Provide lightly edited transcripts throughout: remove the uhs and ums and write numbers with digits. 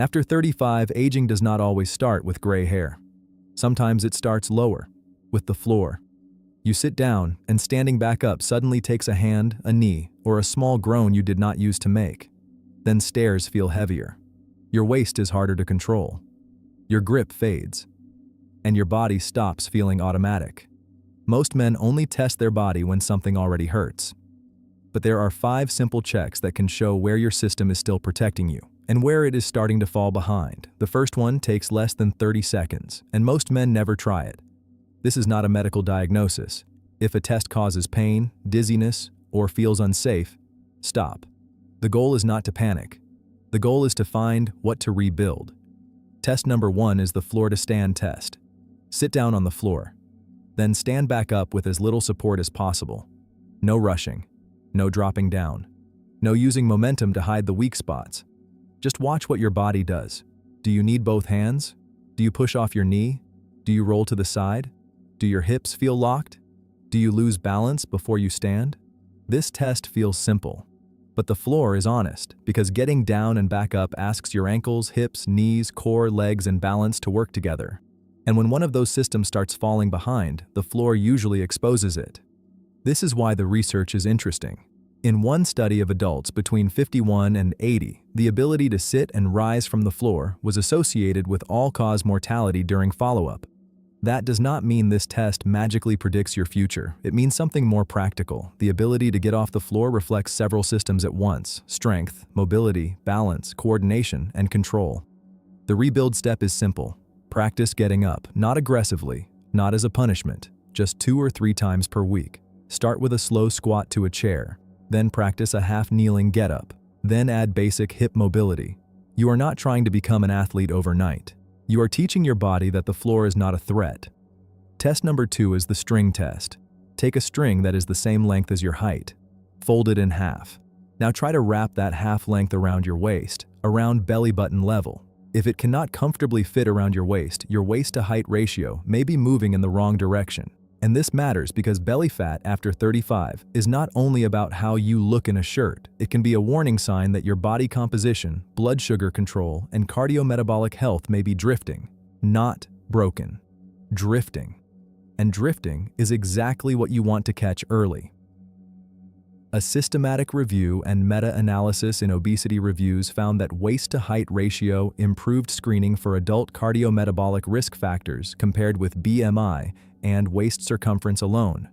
After 35, aging does not always start with gray hair. Sometimes it starts lower, with the floor. You sit down, and standing back up suddenly takes a hand, a knee, or a small groan you did not use to make. Then stairs feel heavier. Your waist is harder to control. Your grip fades. And your body stops feeling automatic. Most men only test their body when something already hurts. But there are 5 simple checks that can show where your system is still protecting you and where it is starting to fall behind. The first one takes less than 30 seconds, and most men never try it. This is not a medical diagnosis. If a test causes pain, dizziness, or feels unsafe, stop. The goal is not to panic. The goal is to find what to rebuild. Test number 1 is the floor to stand test. Sit down on the floor. Then stand back up with as little support as possible. No rushing. No dropping down. No using momentum to hide the weak spots. Just watch what your body does. Do you need both hands? Do you push off your knee? Do you roll to the side? Do your hips feel locked? Do you lose balance before you stand? This test feels simple, but the floor is honest because getting down and back up asks your ankles, hips, knees, core, legs, and balance to work together. And when one of those systems starts falling behind, the floor usually exposes it. This is why the research is interesting. In one study of adults between 51 and 80, the ability to sit and rise from the floor was associated with all-cause mortality during follow-up. That does not mean this test magically predicts your future. It means something more practical. The ability to get off the floor reflects several systems at once: strength, mobility, balance, coordination, and control. The rebuild step is simple. Practice getting up, not aggressively, not as a punishment, just 2 or 3 times per week. Start with a slow squat to a chair, then practice a half-kneeling get-up, then add basic hip mobility. You are not trying to become an athlete overnight. You are teaching your body that the floor is not a threat. Test number 2 is the string test. Take a string that is the same length as your height. Fold it in half. Now try to wrap that half length around your waist, around belly button level. If it cannot comfortably fit around your waist to height ratio may be moving in the wrong direction. And this matters because belly fat after 35 is not only about how you look in a shirt. It can be a warning sign that your body composition, blood sugar control, and cardiometabolic health may be drifting, not broken. Drifting. And drifting is exactly what you want to catch early. A systematic review and meta-analysis in obesity reviews found that waist-to-height ratio improved screening for adult cardiometabolic risk factors compared with BMI and waist circumference alone.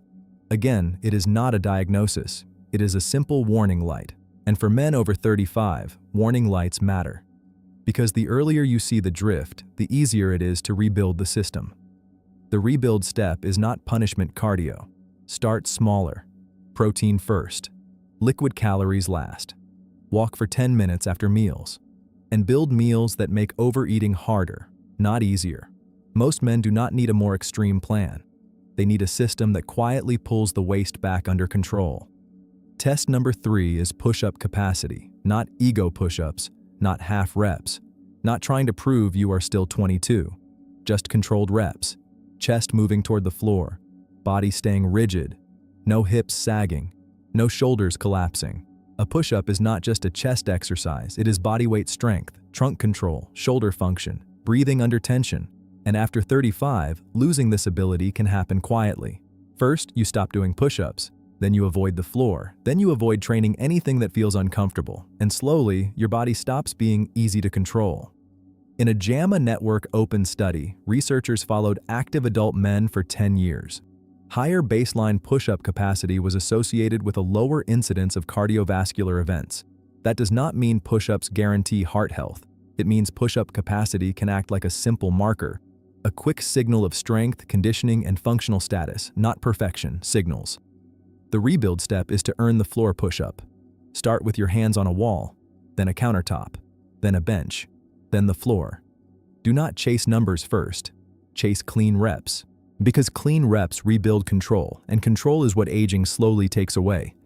Again, it is not a diagnosis. It is a simple warning light. And for men over 35, warning lights matter. Because the earlier you see the drift, the easier it is to rebuild the system. The rebuild step is not punishment cardio. Start smaller. Protein first. Liquid calories last. Walk for 10 minutes after meals. And build meals that make overeating harder, not easier. Most men do not need a more extreme plan. They need a system that quietly pulls the waist back under control. Test number 3 is push-up capacity, not ego push-ups, not half reps, not trying to prove you are still 22. Just controlled reps. Chest moving toward the floor, body staying rigid, no hips sagging, no shoulders collapsing. A push-up is not just a chest exercise, it is body weight strength, trunk control, shoulder function, breathing under tension. And after 35, losing this ability can happen quietly. First, you stop doing push-ups, then you avoid the floor, then you avoid training anything that feels uncomfortable, and slowly, your body stops being easy to control. In a JAMA Network open study, researchers followed active adult men for 10 years. Higher baseline push-up capacity was associated with a lower incidence of cardiovascular events. That does not mean push-ups guarantee heart health. It means push-up capacity can act like a simple marker, a quick signal of strength, conditioning, and functional status, not perfection, signals. The rebuild step is to earn the floor push-up. Start with your hands on a wall, then a countertop, then a bench, then the floor. Do not chase numbers first. Chase clean reps. Because clean reps rebuild control, and control is what aging slowly takes away.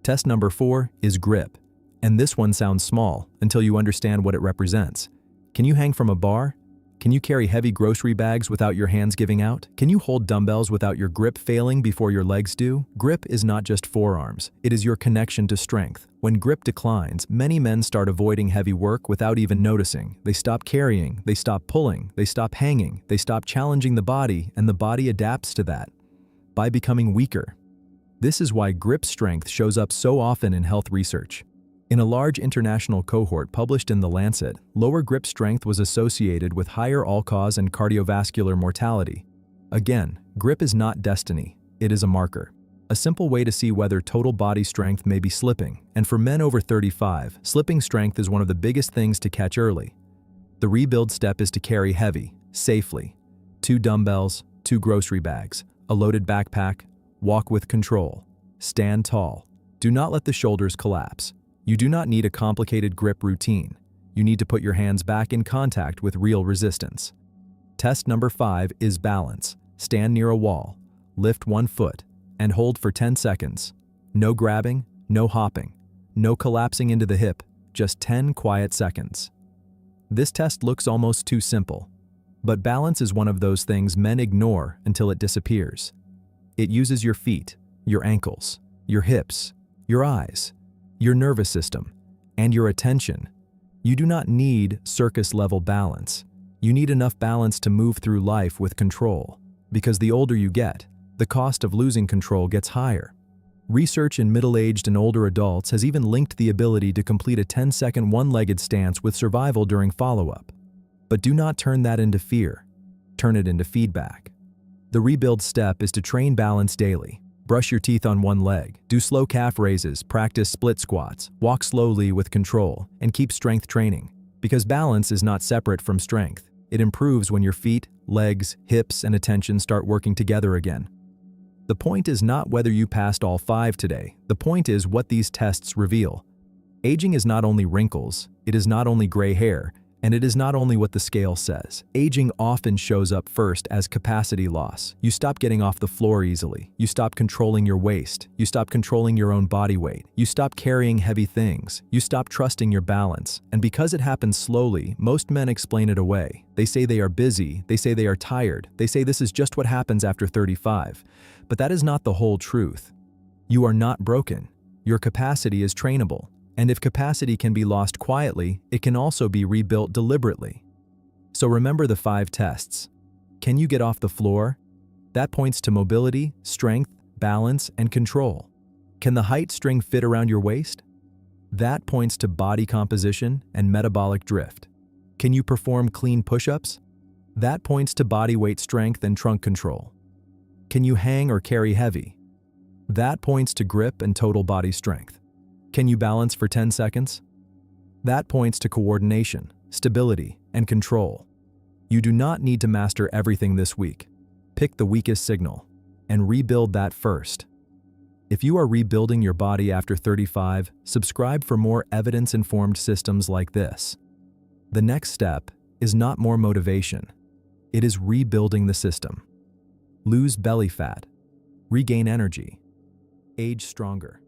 Test number 4 is grip. And this one sounds small until you understand what it represents. Can you hang from a bar? Can Can you carry heavy grocery bags without your hands giving out? Can you hold dumbbells without your grip failing before your legs do? Grip is not just forearms, it is your connection to strength. When grip declines, many men start avoiding heavy work without even noticing. They stop carrying, they stop pulling, they stop hanging, they stop challenging the body, and the body adapts to that by becoming weaker. This is why grip strength shows up so often in health research. In a large international cohort published in The Lancet, lower grip strength was associated with higher all-cause and cardiovascular mortality. Again, grip is not destiny, it is a marker. A simple way to see whether total body strength may be slipping, and for men over 35, slipping strength is one of the biggest things to catch early. The rebuild step is to carry heavy, safely. 2 dumbbells, 2 grocery bags, a loaded backpack, walk with control, stand tall. Do not let the shoulders collapse. You do not need a complicated grip routine. You need to put your hands back in contact with real resistance. Test number 5 is balance. Stand near a wall, lift 1 foot, and hold for 10 seconds. No grabbing, no hopping, no collapsing into the hip, just 10 quiet seconds. This test looks almost too simple, but balance is one of those things men ignore until it disappears. It uses your feet, your ankles, your hips, your eyes, your nervous system, and your attention. You do not need circus-level balance. You need enough balance to move through life with control, because the older you get, the cost of losing control gets higher. Research in middle-aged and older adults has even linked the ability to complete a 10-second one-legged stance with survival during follow-up. But do not turn that into fear. Turn it into feedback. The rebuild step is to train balance daily. Brush your teeth on one leg, do slow calf raises, practice split squats, walk slowly with control, and keep strength training. Because balance is not separate from strength. It improves when your feet, legs, hips, and attention start working together again. The point is not whether you passed all 5 today. The point is what these tests reveal. Aging is not only wrinkles, it is not only gray hair, and it is not only what the scale says. Aging often shows up first as capacity loss. You stop getting off the floor easily. You stop controlling your waist. You stop controlling your own body weight. You stop carrying heavy things. You stop trusting your balance. And because it happens slowly, most men explain it away. They say they are busy. They say they are tired. They say this is just what happens after 35. But that is not the whole truth. You are not broken. Your capacity is trainable. And if capacity can be lost quietly, it can also be rebuilt deliberately. So remember the 5 tests. Can you get off the floor? That points to mobility, strength, balance, and control. Can the height string fit around your waist? That points to body composition and metabolic drift. Can you perform clean push-ups? That points to body weight strength and trunk control. Can you hang or carry heavy? That points to grip and total body strength. Can you balance for 10 seconds? That points to coordination, stability, and control. You do not need to master everything this week. Pick the weakest signal and rebuild that first. If you are rebuilding your body after 35, subscribe for more evidence-informed systems like this. The next step is not more motivation. It is rebuilding the system. Lose belly fat. Regain energy. Age stronger.